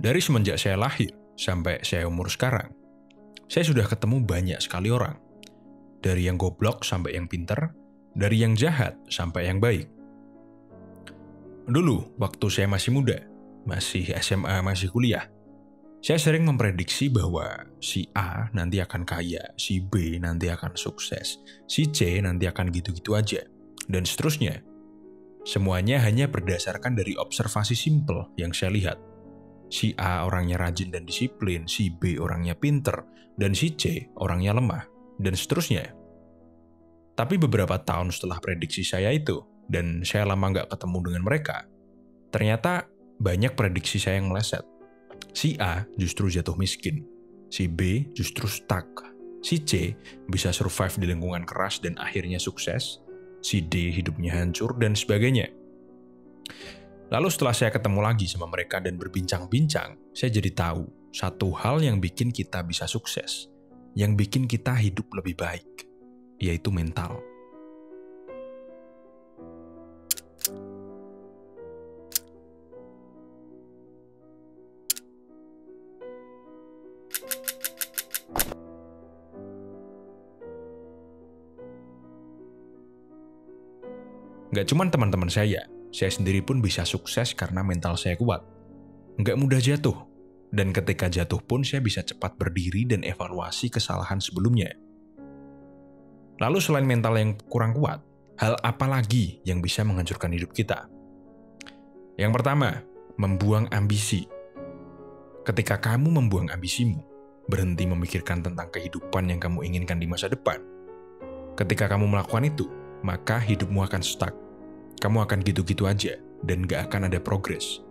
Dari semenjak saya lahir sampai saya umur sekarang, saya sudah ketemu banyak sekali orang. Dari yang goblok sampai yang pinter, dari yang jahat sampai yang baik. Dulu, waktu saya masih muda, masih SMA, masih kuliah, saya sering memprediksi bahwa si A nanti akan kaya, si B nanti akan sukses, si C nanti akan gitu-gitu aja, dan seterusnya. Semuanya hanya berdasarkan dari observasi simpel yang saya lihat. Si A orangnya rajin dan disiplin, si B orangnya pinter, dan si C orangnya lemah, dan seterusnya. Tapi beberapa tahun setelah prediksi saya itu, dan saya lama nggak ketemu dengan mereka, ternyata banyak prediksi saya yang meleset. Si A justru jatuh miskin, si B justru stuck, si C bisa survive di lingkungan keras dan akhirnya sukses, si D hidupnya hancur, dan sebagainya. Lalu setelah saya ketemu lagi sama mereka dan berbincang-bincang, saya jadi tahu satu hal yang bikin kita bisa sukses, yang bikin kita hidup lebih baik, yaitu mental. Nggak cuma teman-teman saya sendiri pun bisa sukses karena mental saya kuat. Nggak mudah jatuh, dan ketika jatuh pun saya bisa cepat berdiri dan evaluasi kesalahan sebelumnya. Lalu selain mental yang kurang kuat, hal apa lagi yang bisa menghancurkan hidup kita? Yang pertama, membuang ambisi. Ketika kamu membuang ambisimu, berhenti memikirkan tentang kehidupan yang kamu inginkan di masa depan. Ketika kamu melakukan itu, maka hidupmu akan stuck. Kamu akan gitu-gitu aja, dan gak akan ada progres.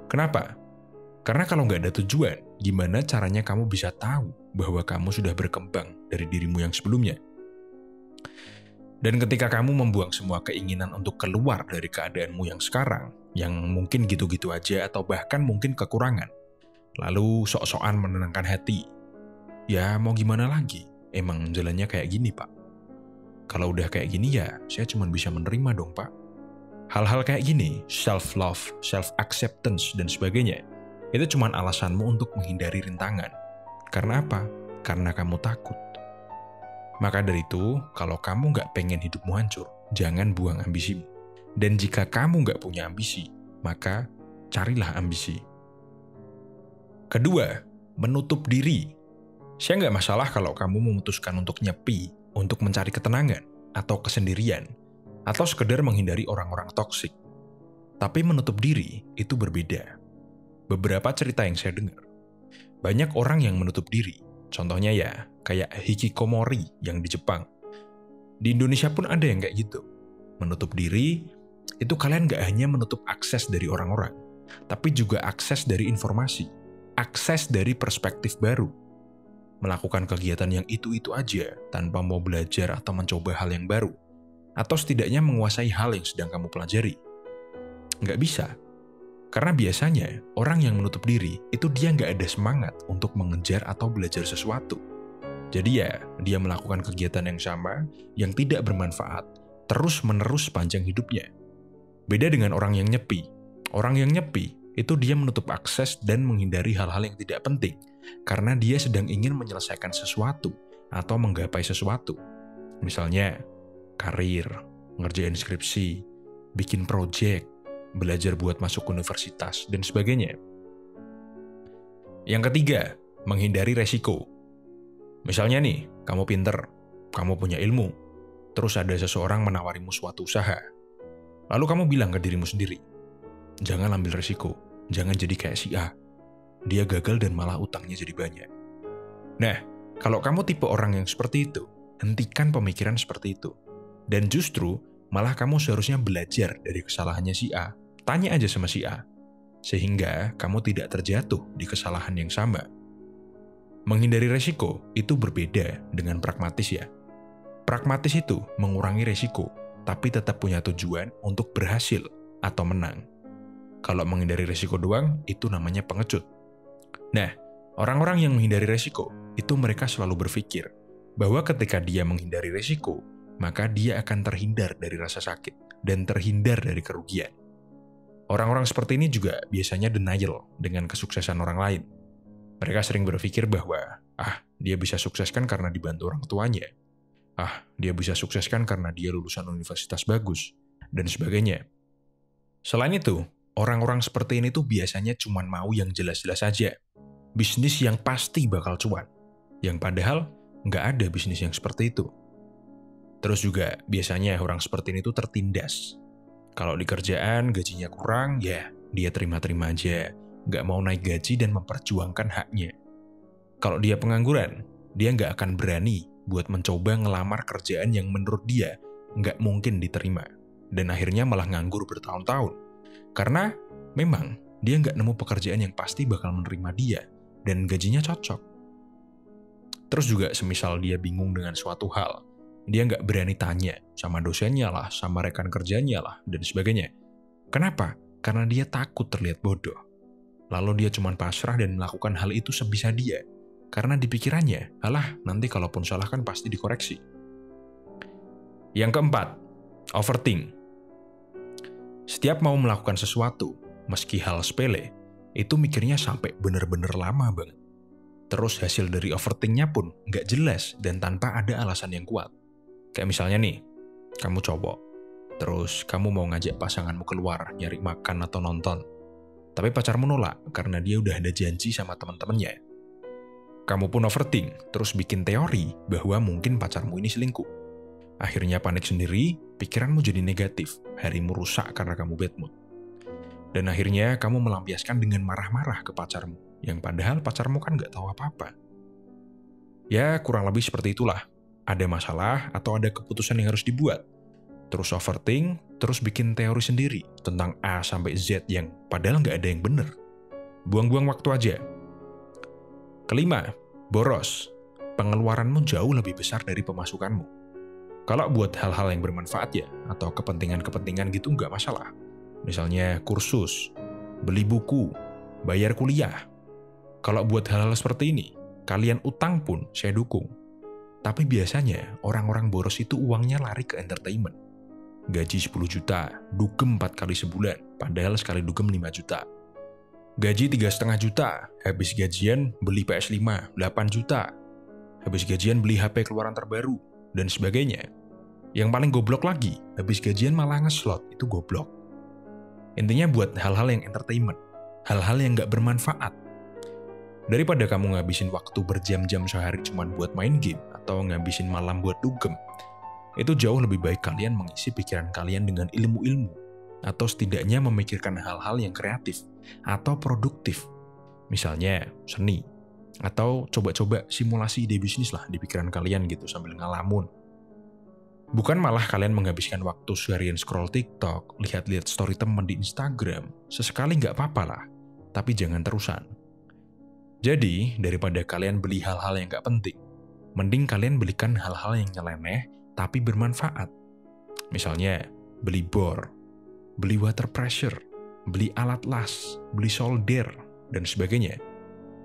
Kenapa? Karena kalau gak ada tujuan, gimana caranya kamu bisa tahu bahwa kamu sudah berkembang dari dirimu yang sebelumnya? Dan ketika kamu membuang semua keinginan untuk keluar dari keadaanmu yang sekarang, yang mungkin gitu-gitu aja atau bahkan mungkin kekurangan, lalu sok-sokan menenangkan hati, ya mau gimana lagi? Emang jalannya kayak gini, Pak. Kalau udah kayak gini ya, saya cuma bisa menerima dong, Pak. Hal-hal kayak gini, self-love, self-acceptance, dan sebagainya, itu cuma alasanmu untuk menghindari rintangan. Karena apa? Karena kamu takut. Maka dari itu, kalau kamu nggak pengen hidupmu hancur, jangan buang ambisimu. Dan jika kamu nggak punya ambisi, maka carilah ambisi. Kedua, menutup diri. Saya nggak masalah kalau kamu memutuskan untuk nyepi, untuk mencari ketenangan, atau kesendirian, atau sekedar menghindari orang-orang toksik. Tapi menutup diri itu berbeda. Beberapa cerita yang saya dengar, banyak orang yang menutup diri. Contohnya ya, kayak hikikomori yang di Jepang. Di Indonesia pun ada yang kayak gitu. Menutup diri, itu kalian nggak hanya menutup akses dari orang-orang, tapi juga akses dari informasi, akses dari perspektif baru. Melakukan kegiatan yang itu-itu aja, tanpa mau belajar atau mencoba hal yang baru. Atau setidaknya menguasai hal yang sedang kamu pelajari. Nggak bisa. Karena biasanya, orang yang menutup diri, itu dia nggak ada semangat untuk mengejar atau belajar sesuatu. Jadi ya, dia melakukan kegiatan yang sama, yang tidak bermanfaat, terus-menerus sepanjang hidupnya. Beda dengan orang yang nyepi. Orang yang nyepi, itu dia menutup akses dan menghindari hal-hal yang tidak penting, karena dia sedang ingin menyelesaikan sesuatu, atau menggapai sesuatu. Misalnya, karir, ngerjain skripsi, bikin proyek, belajar buat masuk universitas, dan sebagainya. Yang ketiga, menghindari resiko. Misalnya nih, kamu pinter, kamu punya ilmu, terus ada seseorang menawarimu suatu usaha. Lalu kamu bilang ke dirimu sendiri, jangan ambil resiko, jangan jadi kayak si A. Dia gagal dan malah utangnya jadi banyak. Nah, kalau kamu tipe orang yang seperti itu, hentikan pemikiran seperti itu. Dan justru, malah kamu seharusnya belajar dari kesalahannya si A. Tanya aja sama si A. Sehingga kamu tidak terjatuh di kesalahan yang sama. Menghindari resiko itu berbeda dengan pragmatis ya. Pragmatis itu mengurangi resiko, tapi tetap punya tujuan untuk berhasil atau menang. Kalau menghindari resiko doang, itu namanya pengecut. Nah, orang-orang yang menghindari resiko, itu mereka selalu berpikir bahwa ketika dia menghindari resiko, maka dia akan terhindar dari rasa sakit dan terhindar dari kerugian. Orang-orang seperti ini juga biasanya denial dengan kesuksesan orang lain. Mereka sering berpikir bahwa, dia bisa sukseskan karena dibantu orang tuanya. Dia bisa sukseskan karena dia lulusan universitas bagus, dan sebagainya. Selain itu, orang-orang seperti ini tuh biasanya cuma mau yang jelas-jelas saja. Bisnis yang pasti bakal cuan. Yang padahal nggak ada bisnis yang seperti itu. Terus juga biasanya orang seperti ini tuh tertindas. Kalau di kerjaan gajinya kurang, ya dia terima-terima aja. Nggak mau naik gaji dan memperjuangkan haknya. Kalau dia pengangguran, dia nggak akan berani buat mencoba ngelamar kerjaan yang menurut dia nggak mungkin diterima. Dan akhirnya malah nganggur bertahun-tahun. Karena memang dia nggak nemu pekerjaan yang pasti bakal menerima dia dan gajinya cocok. Terus juga semisal dia bingung dengan suatu hal, dia nggak berani tanya sama dosennya lah, sama rekan kerjanya lah, dan sebagainya. Kenapa? Karena dia takut terlihat bodoh. Lalu dia cuma pasrah dan melakukan hal itu sebisa dia. Karena di pikirannya, nanti kalaupun salah kan pasti dikoreksi. Yang keempat, overthink. Setiap mau melakukan sesuatu, meski hal sepele, itu mikirnya sampai bener-bener lama banget. Terus hasil dari overthinknya pun nggak jelas dan tanpa ada alasan yang kuat. Kayak misalnya nih, kamu cowok, terus kamu mau ngajak pasanganmu keluar, nyari makan atau nonton. Tapi pacarmu nolak karena dia udah ada janji sama teman-temannya. Kamu pun overthink, terus bikin teori bahwa mungkin pacarmu ini selingkuh. Akhirnya panik sendiri, pikiranmu jadi negatif, harimu rusak karena kamu bad mood. Dan akhirnya kamu melampiaskan dengan marah-marah ke pacarmu, yang padahal pacarmu kan nggak tahu apa-apa. Ya, kurang lebih seperti itulah. Ada masalah atau ada keputusan yang harus dibuat. Terus overthink, terus bikin teori sendiri tentang A sampai Z yang padahal nggak ada yang benar. Buang-buang waktu aja. Kelima, boros. Pengeluaranmu jauh lebih besar dari pemasukanmu. Kalau buat hal-hal yang bermanfaat ya, atau kepentingan-kepentingan gitu nggak masalah. Misalnya kursus, beli buku, bayar kuliah. Kalau buat hal-hal seperti ini, kalian utang pun saya dukung. Tapi biasanya orang-orang boros itu uangnya lari ke entertainment. Gaji 10 juta, dugem 4 kali sebulan, padahal sekali dugem 5 juta. Gaji 3,5 juta, habis gajian beli PS5, 8 juta. Habis gajian beli HP keluaran terbaru, dan sebagainya. Yang paling goblok lagi, habis gajian malah ngeslot, itu goblok. Intinya buat hal-hal yang entertainment, hal-hal yang nggak bermanfaat. Daripada kamu ngabisin waktu berjam-jam sehari cuma buat main game, atau ngabisin malam buat dugem, itu jauh lebih baik kalian mengisi pikiran kalian dengan ilmu-ilmu, atau setidaknya memikirkan hal-hal yang kreatif, atau produktif. Misalnya, seni, atau coba-coba simulasi ide bisnis lah di pikiran kalian gitu sambil ngalamun. Bukan malah kalian menghabiskan waktu seharian scroll TikTok, lihat-lihat story teman di Instagram, sesekali nggak apa-apa lah, tapi jangan terusan. Jadi, daripada kalian beli hal-hal yang nggak penting, mending kalian belikan hal-hal yang nyeleneh, tapi bermanfaat. Misalnya, beli bor, beli water pressure, beli alat las, beli solder, dan sebagainya.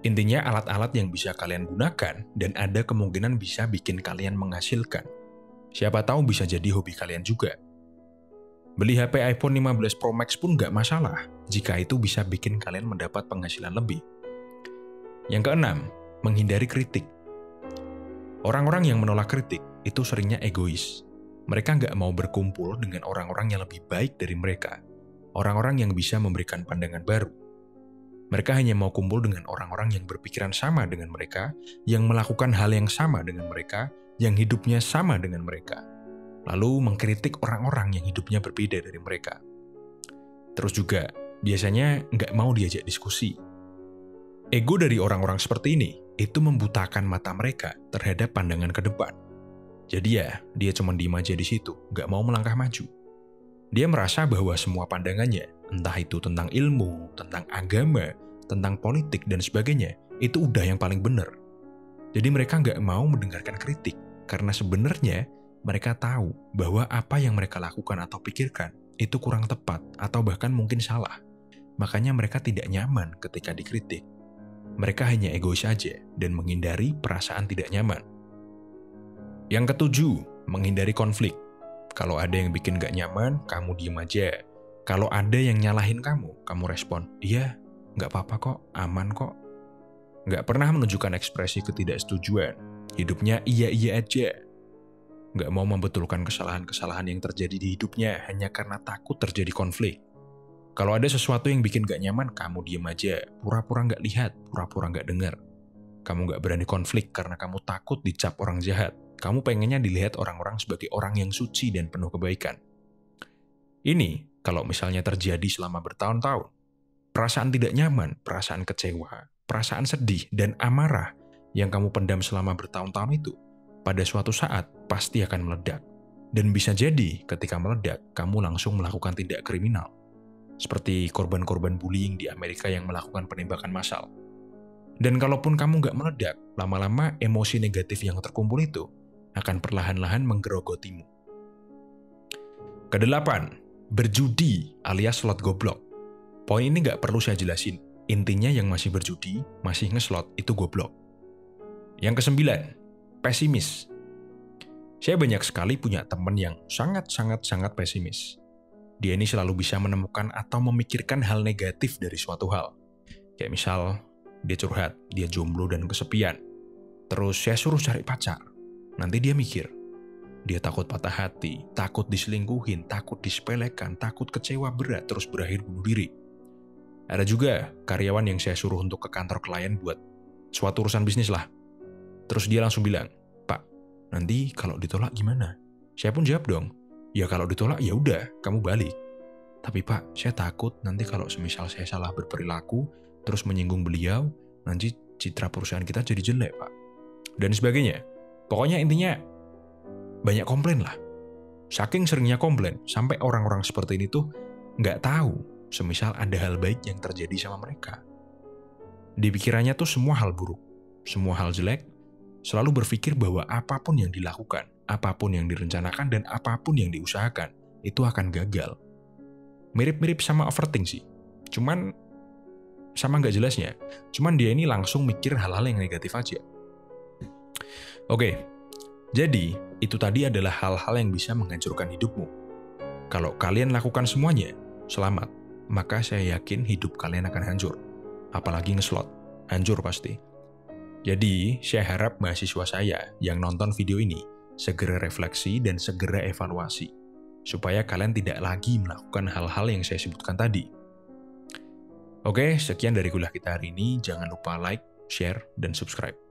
Intinya alat-alat yang bisa kalian gunakan dan ada kemungkinan bisa bikin kalian menghasilkan. Siapa tahu bisa jadi hobi kalian juga. Beli HP iPhone 15 Pro Max pun nggak masalah jika itu bisa bikin kalian mendapat penghasilan lebih. Yang keenam, menghindari kritik. Orang-orang yang menolak kritik itu seringnya egois. Mereka nggak mau berkumpul dengan orang-orang yang lebih baik dari mereka. Orang-orang yang bisa memberikan pandangan baru. Mereka hanya mau kumpul dengan orang-orang yang berpikiran sama dengan mereka, yang melakukan hal yang sama dengan mereka, yang hidupnya sama dengan mereka. Lalu mengkritik orang-orang yang hidupnya berbeda dari mereka. Terus juga, biasanya nggak mau diajak diskusi. Ego dari orang-orang seperti ini, itu membutakan mata mereka terhadap pandangan ke depan. Jadi ya, dia cuma diem aja di situ, nggak mau melangkah maju. Dia merasa bahwa semua pandangannya, entah itu tentang ilmu, tentang agama, tentang politik, dan sebagainya, itu udah yang paling benar. Jadi mereka nggak mau mendengarkan kritik, karena sebenarnya mereka tahu bahwa apa yang mereka lakukan atau pikirkan itu kurang tepat atau bahkan mungkin salah. Makanya mereka tidak nyaman ketika dikritik. Mereka hanya egois saja dan menghindari perasaan tidak nyaman. Yang ketujuh, menghindari konflik. Kalau ada yang bikin gak nyaman, kamu diem aja. Kalau ada yang nyalahin kamu respon, iya, nggak apa-apa kok, aman kok. Nggak pernah menunjukkan ekspresi ketidaksetujuan. Hidupnya iya-iya aja. Nggak mau membetulkan kesalahan-kesalahan yang terjadi di hidupnya hanya karena takut terjadi konflik. Kalau ada sesuatu yang bikin nggak nyaman, kamu diem aja, pura-pura nggak lihat, pura-pura nggak dengar. Kamu nggak berani konflik karena kamu takut dicap orang jahat. Kamu pengennya dilihat orang-orang sebagai orang yang suci dan penuh kebaikan. Ini kalau misalnya terjadi selama bertahun-tahun. Perasaan tidak nyaman, perasaan kecewa, perasaan sedih, dan amarah yang kamu pendam selama bertahun-tahun itu, pada suatu saat pasti akan meledak. Dan bisa jadi ketika meledak, kamu langsung melakukan tindak kriminal. Seperti korban-korban bullying di Amerika yang melakukan penembakan massal. Dan kalaupun kamu nggak meledak, lama-lama emosi negatif yang terkumpul itu akan perlahan-lahan menggerogotimu. Kedelapan, berjudi alias slot goblok. Poin ini nggak perlu saya jelasin. Intinya yang masih berjudi, masih ngeslot, itu goblok. Yang kesembilan, pesimis. Saya banyak sekali punya teman yang sangat pesimis. Dia ini selalu bisa menemukan atau memikirkan hal negatif dari suatu hal. Kayak misal, dia curhat, dia jomblo dan kesepian. Terus saya suruh cari pacar. Nanti dia mikir, dia takut patah hati, takut diselingkuhin, takut disepelekan, takut kecewa berat, terus berakhir bunuh diri. Ada juga karyawan yang saya suruh untuk ke kantor klien buat suatu urusan bisnis lah. Terus dia langsung bilang, "Pak, nanti kalau ditolak gimana?" Saya pun jawab dong, "Ya kalau ditolak ya udah, kamu balik. Tapi Pak, saya takut nanti kalau semisal saya salah berperilaku, terus menyinggung beliau, nanti citra perusahaan kita jadi jelek, Pak." Dan sebagainya. Pokoknya intinya, banyak komplain lah. Saking seringnya komplain, sampai orang-orang seperti ini tuh nggak tahu semisal ada hal baik yang terjadi sama mereka. Di pikirannya tuh semua hal buruk, semua hal jelek, selalu berpikir bahwa apapun yang dilakukan, apapun yang direncanakan, dan apapun yang diusahakan, itu akan gagal. Mirip-mirip sama overthink sih. Cuman, sama nggak jelasnya. Cuman dia ini langsung mikir hal-hal yang negatif aja. Oke, jadi itu tadi adalah hal-hal yang bisa menghancurkan hidupmu. Kalau kalian lakukan semuanya, selamat. Maka saya yakin hidup kalian akan hancur. Apalagi ngeslot. Hancur pasti. Jadi, saya harap mahasiswa saya yang nonton video ini segera refleksi dan segera evaluasi. Supaya kalian tidak lagi melakukan hal-hal yang saya sebutkan tadi. Oke, sekian dari kuliah kita hari ini. Jangan lupa like, share, dan subscribe.